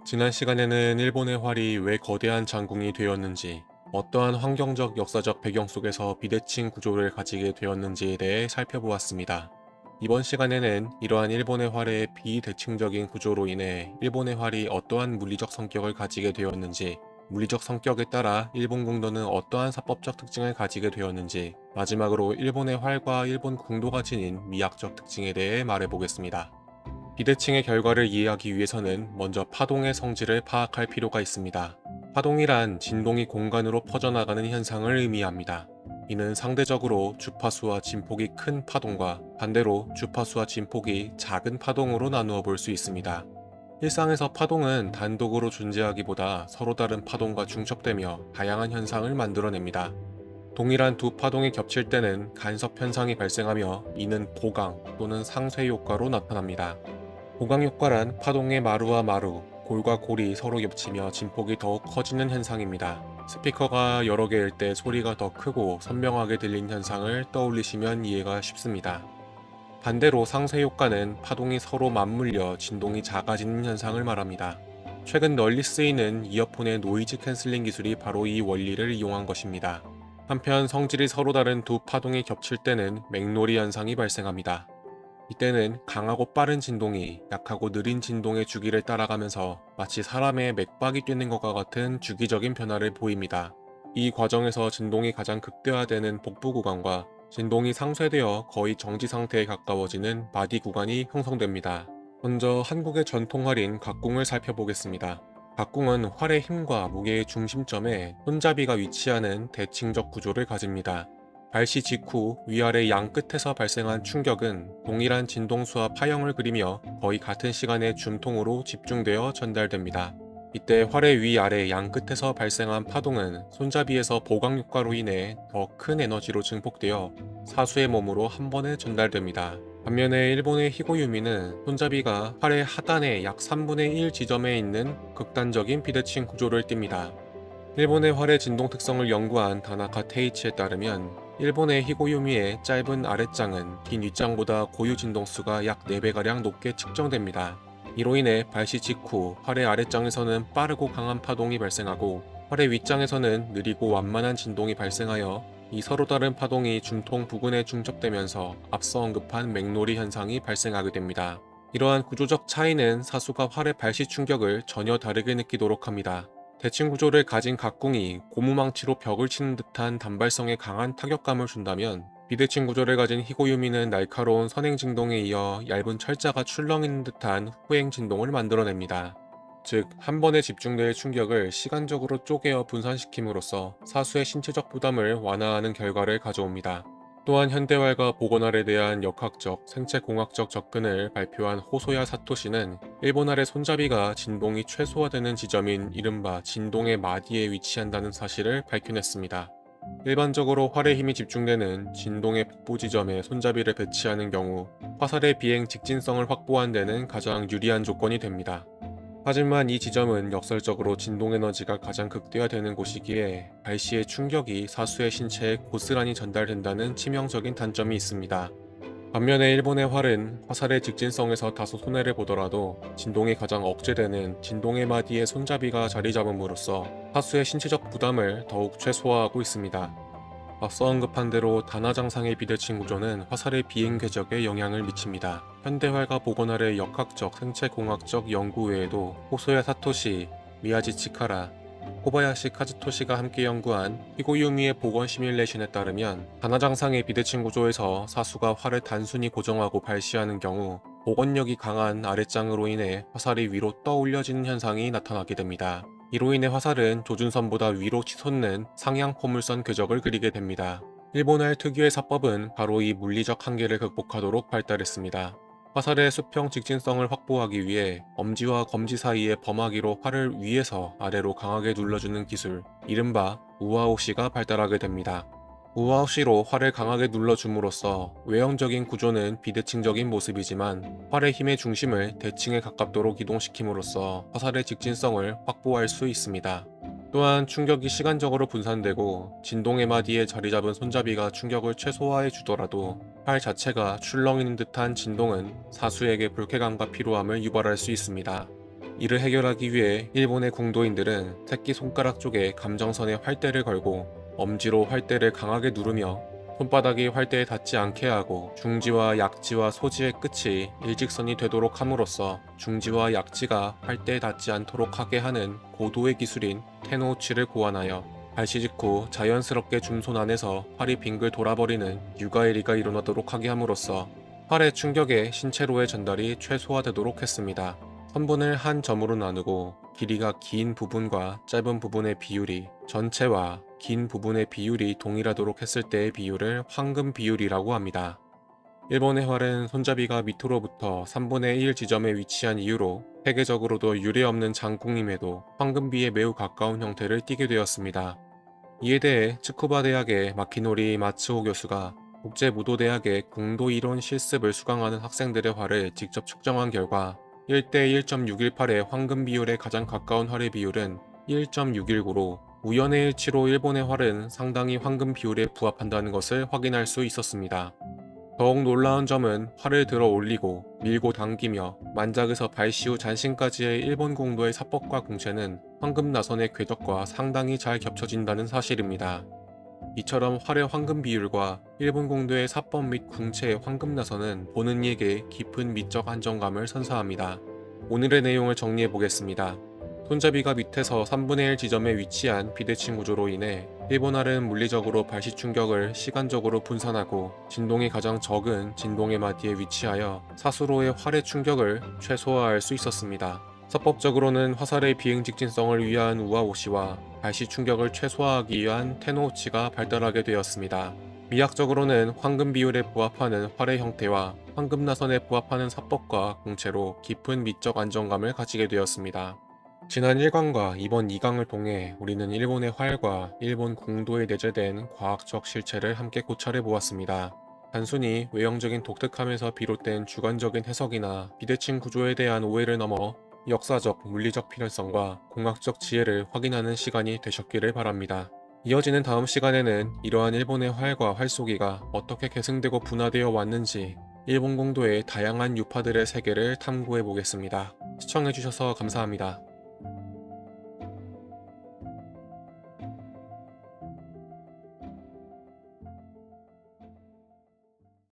지난 시간에는 일본의 활이 왜 거대한 장궁이 되었는지, 어떠한 환경적 역사적 배경 속에서 비대칭 구조를 가지게 되었는지에 대해 살펴보았습니다. 이번 시간에는 이러한 일본의 활의 비대칭적인 구조로 인해 일본의 활이 어떠한 물리적 성격을 가지게 되었는지, 물리적 성격에 따라 일본 궁도는 어떠한 사법적 특징을 가지게 되었는지, 마지막으로 일본의 활과 일본 궁도가 지닌 미학적 특징에 대해 말해보겠습니다. 비대칭의 결과를 이해하기 위해서는 먼저 파동의 성질을 파악할 필요가 있습니다. 파동이란 진동이 공간으로 퍼져나가는 현상을 의미합니다. 이는 상대적으로 주파수와 진폭이 큰 파동과 반대로 주파수와 진폭이 작은 파동으로 나누어 볼 수 있습니다. 일상에서 파동은 단독으로 존재하기보다 서로 다른 파동과 중첩되며 다양한 현상을 만들어냅니다. 동일한 두 파동이 겹칠 때는 간섭 현상이 발생하며 이는 보강 또는 상쇄 효과로 나타납니다. 보강 효과란 파동의 마루와 마루, 골과 골이 서로 겹치며 진폭이 더욱 커지는 현상입니다. 스피커가 여러 개일 때 소리가 더 크고 선명하게 들린 현상을 떠올리시면 이해가 쉽습니다. 반대로 상쇄 효과는 파동이 서로 맞물려 진동이 작아지는 현상을 말합니다. 최근 널리 쓰이는 이어폰의 노이즈 캔슬링 기술이 바로 이 원리를 이용한 것입니다. 한편 성질이 서로 다른 두 파동이 겹칠 때는 맥놀이 현상이 발생합니다. 이때는 강하고 빠른 진동이 약하고 느린 진동의 주기를 따라가면서 마치 사람의 맥박이 뛰는 것과 같은 주기적인 변화를 보입니다. 이 과정에서 진동이 가장 극대화되는 복부 구간과 진동이 상쇄되어 거의 정지 상태에 가까워지는 마디 구간이 형성됩니다. 먼저 한국의 전통 활인 각궁을 살펴보겠습니다. 각궁은 활의 힘과 무게의 중심점에 손잡이가 위치하는 대칭적 구조를 가집니다. 발시 직후 위아래 양 끝에서 발생한 충격은 동일한 진동수와 파형을 그리며 거의 같은 시간에 줌통으로 집중되어 전달됩니다. 이때 활의 위아래 양 끝에서 발생한 파동은 손잡이에서 보강 효과로 인해 더 큰 에너지로 증폭되어 사수의 몸으로 한 번에 전달됩니다. 반면에 일본의 히고유미는 손잡이가 활의 하단의 약 3분의 1 지점에 있는 극단적인 비대칭 구조를 띱니다. 일본의 활의 진동 특성을 연구한 다나카 테이치에 따르면 일본의 히고유미의 짧은 아랫장은 긴 윗장보다 고유 진동수가 약 4배가량 높게 측정됩니다. 이로 인해 발시 직후 활의 아랫장에서는 빠르고 강한 파동이 발생하고 활의 윗장에서는 느리고 완만한 진동이 발생하여 이 서로 다른 파동이 줌통 부근에 중첩되면서 앞서 언급한 맥놀이 현상이 발생하게 됩니다. 이러한 구조적 차이는 사수가 활의 발시 충격을 전혀 다르게 느끼도록 합니다. 대칭 구조를 가진 각궁이 고무망치로 벽을 치는 듯한 단발성에 강한 타격감을 준다면 비대칭 구조를 가진 히고유미는 날카로운 선행 진동에 이어 얇은 철자가 출렁이는 듯한 후행 진동을 만들어냅니다. 즉, 한 번에 집중될 충격을 시간적으로 쪼개어 분산시킴으로써 사수의 신체적 부담을 완화하는 결과를 가져옵니다. 또한 현대활과 복원활에 대한 역학적, 생체공학적 접근을 발표한 호소야 사토시는 일본활의 손잡이가 진동이 최소화되는 지점인 이른바 진동의 마디에 위치한다는 사실을 밝혀냈습니다. 일반적으로 활의 힘이 집중되는 진동의 복부 지점에 손잡이를 배치하는 경우 화살의 비행 직진성을 확보한 데는 가장 유리한 조건이 됩니다. 하지만 이 지점은 역설적으로 진동 에너지가 가장 극대화되는 곳이기에 발시의 충격이 사수의 신체에 고스란히 전달된다는 치명적인 단점이 있습니다. 반면에 일본의 활은 화살의 직진성에서 다소 손해를 보더라도 진동이 가장 억제되는 진동의 마디에 손잡이가 자리 잡음으로써 사수의 신체적 부담을 더욱 최소화하고 있습니다. 앞서 언급한 대로 단화장상의 비대칭 구조는 화살의 비행 궤적에 영향을 미칩니다. 현대활과 복원활의 역학적, 생체공학적 연구 외에도 호소야 사토시, 미야지 치카라, 코바야시 카즈토시가 함께 연구한 히고유미의 복원 시뮬레이션에 따르면 단화장상의 비대칭 구조에서 사수가 활을 단순히 고정하고 발시하는 경우 복원력이 강한 아랫장으로 인해 화살이 위로 떠올려지는 현상이 나타나게 됩니다. 이로 인해 화살은 조준선보다 위로 치솟는 상향 포물선 궤적을 그리게 됩니다. 일본활 특유의 사법은 바로 이 물리적 한계를 극복하도록 발달했습니다. 화살의 수평 직진성을 확보하기 위해 엄지와 검지 사이의 범하기로 활을 위에서 아래로 강하게 눌러주는 기술, 이른바 우아오시가 발달하게 됩니다. 우아오시로 활을 강하게 눌러줌으로써 외형적인 구조는 비대칭적인 모습이지만 활의 힘의 중심을 대칭에 가깝도록 이동시킴으로써 화살의 직진성을 확보할 수 있습니다. 또한 충격이 시간적으로 분산되고 진동의 마디에 자리 잡은 손잡이가 충격을 최소화해 주더라도 활 자체가 출렁이는 듯한 진동은 사수에게 불쾌감과 피로함을 유발할 수 있습니다. 이를 해결하기 위해 일본의 공도인들은 새끼손가락 쪽에 감정선에 활대를 걸고 엄지로 활대를 강하게 누르며 손바닥이 활대에 닿지 않게 하고 중지와 약지와 소지의 끝이 일직선이 되도록 함으로써 중지와 약지가 활대에 닿지 않도록 하게 하는 고도의 기술인 테노우치를 고안하여 발시 직후 자연스럽게 줌손 안에서 활이 빙글 돌아버리는 유가에리가 일어나도록 하게 함으로써 활의 충격에 신체로의 전달이 최소화되도록 했습니다. 선분을 한 점으로 나누고 길이가 긴 부분과 짧은 부분의 비율이 전체와 긴 부분의 비율이 동일하도록 했을 때의 비율을 황금 비율이라고 합니다. 일본의 활은 손잡이가 밑으로부터 3분의 1 지점에 위치한 이유로 세계적으로도 유례없는 장궁임에도 황금비에 매우 가까운 형태를 띠게 되었습니다. 이에 대해 츠쿠바 대학의 마키노리 마츠오 교수가 국제무도대학의 궁도 이론 실습을 수강하는 학생들의 활을 직접 측정한 결과 1대 1.618의 황금 비율에 가장 가까운 활의 비율은 1.619로 우연의 일치로 일본의 활은 상당히 황금 비율에 부합한다는 것을 확인할 수 있었습니다. 더욱 놀라운 점은 활을 들어 올리고 밀고 당기며 만작에서 발시후 잔신까지의 일본 공도의 사법과 궁체는 황금 나선의 궤적과 상당히 잘 겹쳐진다는 사실입니다. 이처럼 활의 황금 비율과 일본 공도의 사법 및 궁체의 황금 나선은 보는 이에게 깊은 미적 안정감을 선사합니다. 오늘의 내용을 정리해 보겠습니다. 손잡이가 밑에서 3분의 1 지점에 위치한 비대칭 구조로 인해 일본 활은 물리적으로 발시 충격을 시간적으로 분산하고 진동이 가장 적은 진동의 마디에 위치하여 사수로의 활의 충격을 최소화할 수 있었습니다. 사법적으로는 화살의 비행 직진성을 위한 우아오시와 발시 충격을 최소화하기 위한 테노우치가 발달하게 되었습니다. 미학적으로는 황금 비율에 부합하는 활의 형태와 황금 나선에 부합하는 사법과 궁체로 깊은 미적 안정감을 가지게 되었습니다. 지난 1강과 이번 2강을 통해 우리는 일본의 활과 일본 궁도에 내재된 과학적 실체를 함께 고찰해 보았습니다. 단순히 외형적인 독특함에서 비롯된 주관적인 해석이나 비대칭 구조에 대한 오해를 넘어 역사적, 물리적 필연성과 공학적 지혜를 확인하는 시간이 되셨기를 바랍니다. 이어지는 다음 시간에는 이러한 일본의 활과 활쏘기가 어떻게 계승되고 분화되어 왔는지 일본 공도의 다양한 유파들의 세계를 탐구해 보겠습니다. 시청해주셔서 감사합니다.